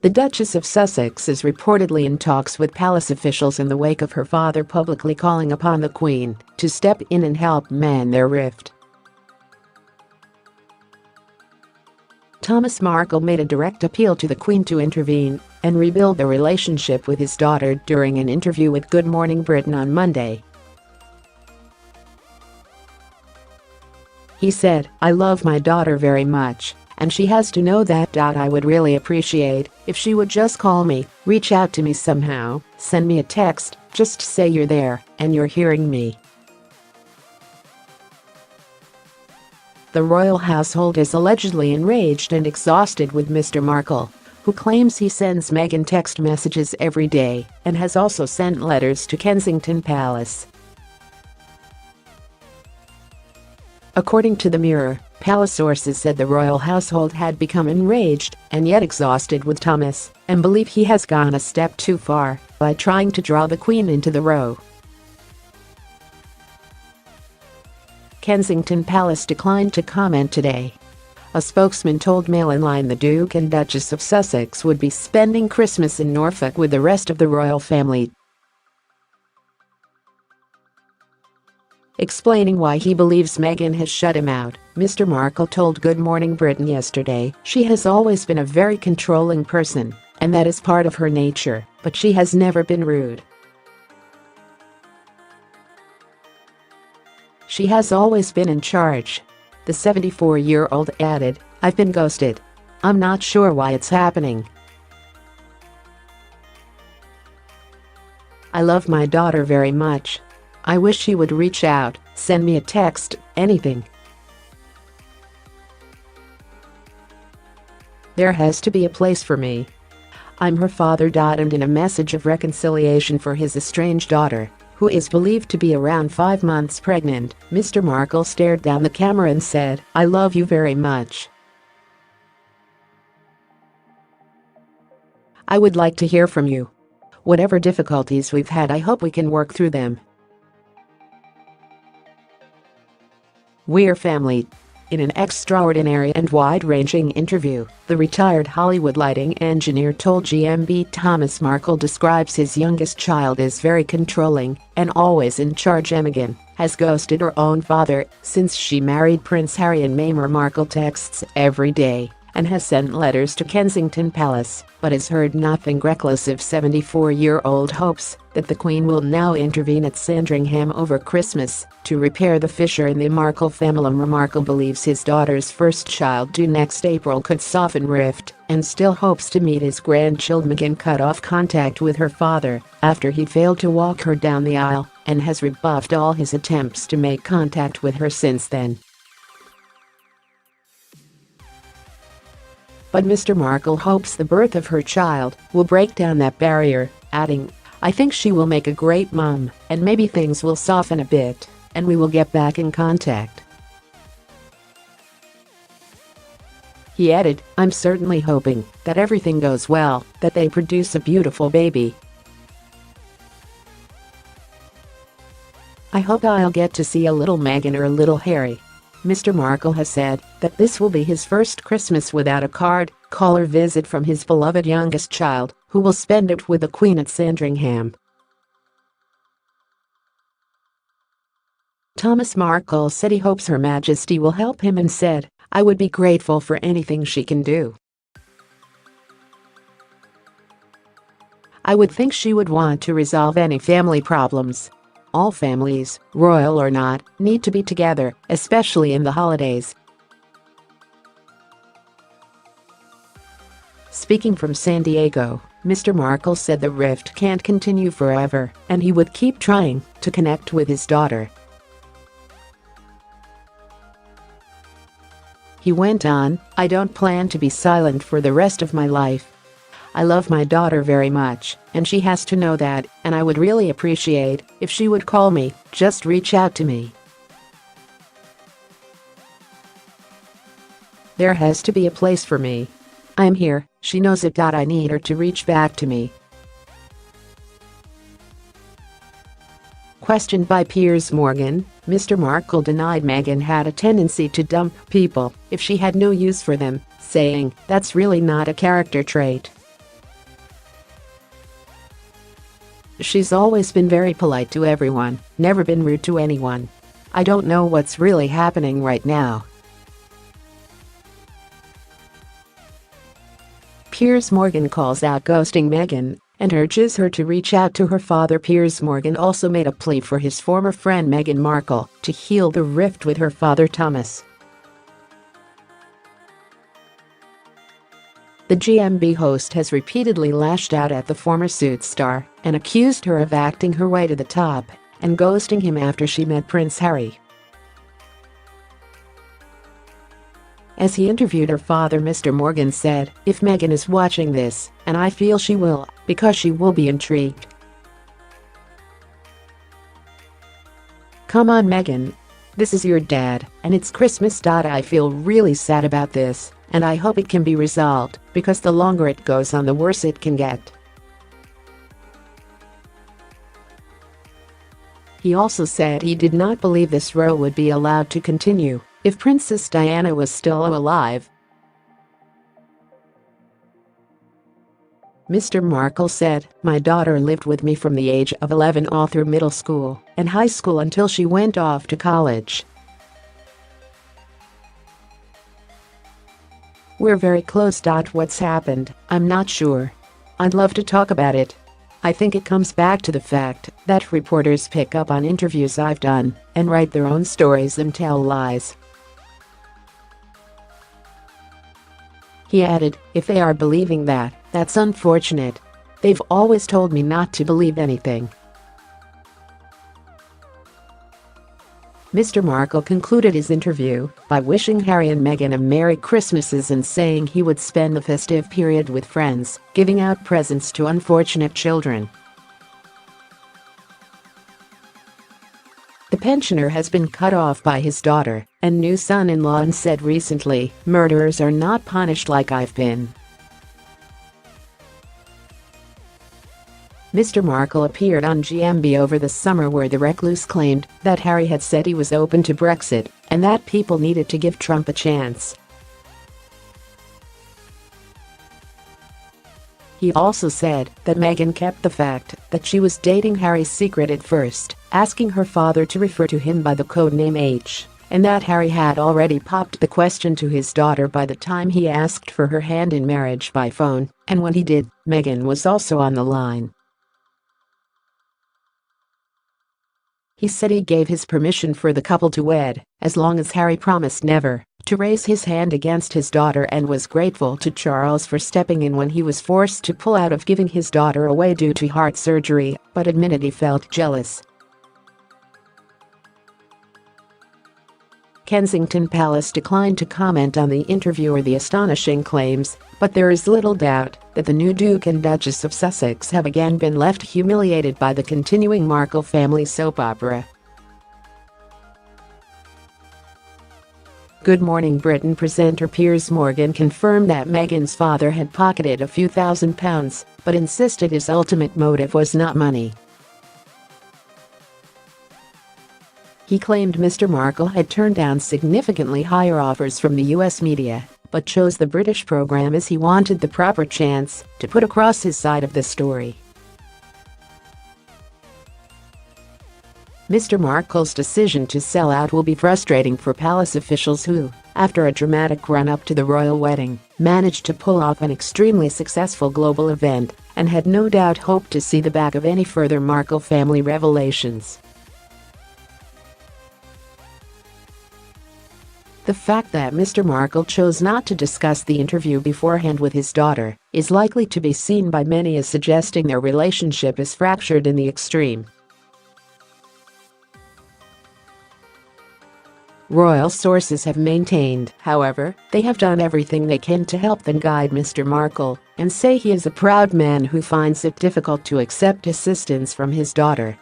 The Duchess of Sussex is reportedly in talks with palace officials in the wake of her father publicly calling upon the Queen to step in and help mend their rift. Thomas Markle made a direct appeal to the Queen to intervene and rebuild the relationship with his daughter during an interview with Good Morning Britain on Monday. He said, "I love my daughter very much, and she has to know that. I would really appreciate if she would just call me, reach out to me somehow, send me a text, just say you're there and you're hearing me." The royal household is allegedly enraged and exhausted with Mr Markle, who claims he sends Meghan text messages every day and has also sent letters to Kensington Palace. According to the Mirror, palace sources said the royal household had become enraged and yet exhausted with Thomas and believe he has gone a step too far by trying to draw the Queen into the row. Kensington Palace declined to comment today. A spokesman told MailOnline the Duke and Duchess of Sussex would be spending Christmas in Norfolk with the rest of the royal family. Explaining why he believes Meghan has shut him out, Mr Markle told Good Morning Britain yesterday, "She has always been a very controlling person, and that is part of her nature, but she has never been rude. She has always been in charge." The 74-year-old added, "I've been ghosted. I'm not sure why it's happening. I love my daughter very much. I wish she would reach out, send me a text, anything. There has to be a place for me. I'm her father." And in a message of reconciliation for his estranged daughter, who is believed to be around 5 months pregnant, Mr Markle stared down the camera and said, "I love you very much. I would like to hear from you. Whatever difficulties we've had, I hope we can work through them. We're family." In an extraordinary and wide-ranging interview, the retired Hollywood lighting engineer told GMB Thomas Markle describes his youngest child as very controlling and always in charge. Meghan has ghosted her own father since she married Prince Harry, and MayMr Markle texts every day and has sent letters to Kensington Palace, but has heard nothing. Reckless of 74-year-old hopes that the Queen will now intervene at Sandringham over Christmas to repair the fissure in the Markle family. Markle believes his daughter's first child due next April could soften rift and still hopes to meet his grandchild. Meghan cut off contact with her father after he failed to walk her down the aisle and has rebuffed all his attempts to make contact with her since then. But Mr Markle hopes the birth of her child will break down that barrier, adding, "I think she will make a great mom, and maybe things will soften a bit, and we will get back in contact." He added, "I'm certainly hoping that everything goes well, that they produce a beautiful baby. I hope I'll get to see a little Meghan or a little Harry." Mr Markle has said that this will be his first Christmas without a card, call or visit from his beloved youngest child, who will spend it with the Queen at Sandringham. Thomas Markle said he hopes Her Majesty will help him and said, "I would be grateful for anything she can do. I would think she would want to resolve any family problems. All families, royal or not, need to be together, especially in the holidays." Speaking from San Diego, Mr Markle said the rift can't continue forever and he would keep trying to connect with his daughter. He went on, "I don't plan to be silent for the rest of my life. I love my daughter very much, and she has to know that, and I would really appreciate if she would call me, just reach out to me. There has to be a place for me. I'm here, she knows it. I need her to reach back to me." Questioned by Piers Morgan, Mr Markle denied Meghan had a tendency to dump people if she had no use for them, saying, "That's really not a character trait. She's always been very polite to everyone, never been rude to anyone. I don't know what's really happening right now. Piers Morgan calls out ghosting Meghan and urges her to reach out to her father. Piers Morgan also made a plea for his former friend Meghan Markle to heal the rift with her father Thomas. The GMB host has repeatedly lashed out at the former Suits star and accused her of acting her way to the top and ghosting him after she met Prince Harry. As he interviewed her father, Mr. Morgan said, "If Meghan is watching this, and I feel she will, because she will be intrigued. Come on, Meghan. This is your dad, and it's Christmas. I feel really sad about this, and I hope it can be resolved, because the longer it goes on, the worse it can get." He also said he did not believe this row would be allowed to continue if Princess Diana was still alive. Mr. Markle said, "My daughter lived with me from the age of 11 all through middle school and high school until she went off to college. We're very close. What's happened, I'm not sure. I'd love to talk about it. I think it comes back to the fact that reporters pick up on interviews I've done and write their own stories and tell lies." He added, "If they are believing that, that's unfortunate. They've always told me not to believe anything." Mr. Markle concluded his interview by wishing Harry and Meghan a Merry Christmases and saying he would spend the festive period with friends, giving out presents to unfortunate children. The pensioner has been cut off by his daughter and new son-in-law and said recently, "Murderers are not punished like I've been." Mr. Markle appeared on GMB over the summer where the recluse claimed that Harry had said he was open to Brexit and that people needed to give Trump a chance. He also said that Meghan kept the fact that she was dating Harry secret at first, asking her father to refer to him by the codename H, and that Harry had already popped the question to his daughter by the time he asked for her hand in marriage by phone, and when he did, Meghan was also on the line. He said he gave his permission for the couple to wed, as long as Harry promised never to raise his hand against his daughter, and was grateful to Charles for stepping in when he was forced to pull out of giving his daughter away due to heart surgery, but admitted he felt jealous. Kensington Palace declined to comment on the interview or the astonishing claims, but there is little doubt that the new Duke and Duchess of Sussex have again been left humiliated by the continuing Markle family soap opera. Good Morning Britain presenter Piers Morgan confirmed that Meghan's father had pocketed a few £1,000s, but insisted his ultimate motive was not money. He claimed Mr. Markle had turned down significantly higher offers from the US media, but chose the British program as he wanted the proper chance to put across his side of the story. Mr. Markle's decision to sell out will be frustrating for palace officials who, after a dramatic run-up to the royal wedding, managed to pull off an extremely successful global event and had no doubt hoped to see the back of any further Markle family revelations. The fact that Mr. Markle chose not to discuss the interview beforehand with his daughter is likely to be seen by many as suggesting their relationship is fractured in the extreme. Royal sources have maintained, however, they have done everything they can to help and guide Mr. Markle, and say he is a proud man who finds it difficult to accept assistance from his daughter.